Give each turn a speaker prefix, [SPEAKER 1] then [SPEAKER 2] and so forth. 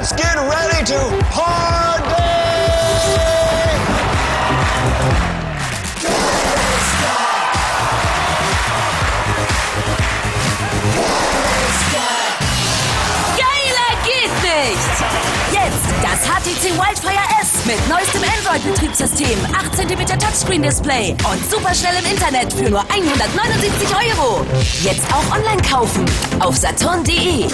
[SPEAKER 1] Let's get ready to party!
[SPEAKER 2] Geiler geht nicht! Jetzt das HTC Wildfire S mit neuestem Android-Betriebssystem, 8 cm Touchscreen-Display und superschnell im Internet für nur 179 €. Jetzt auch online kaufen auf saturn.de.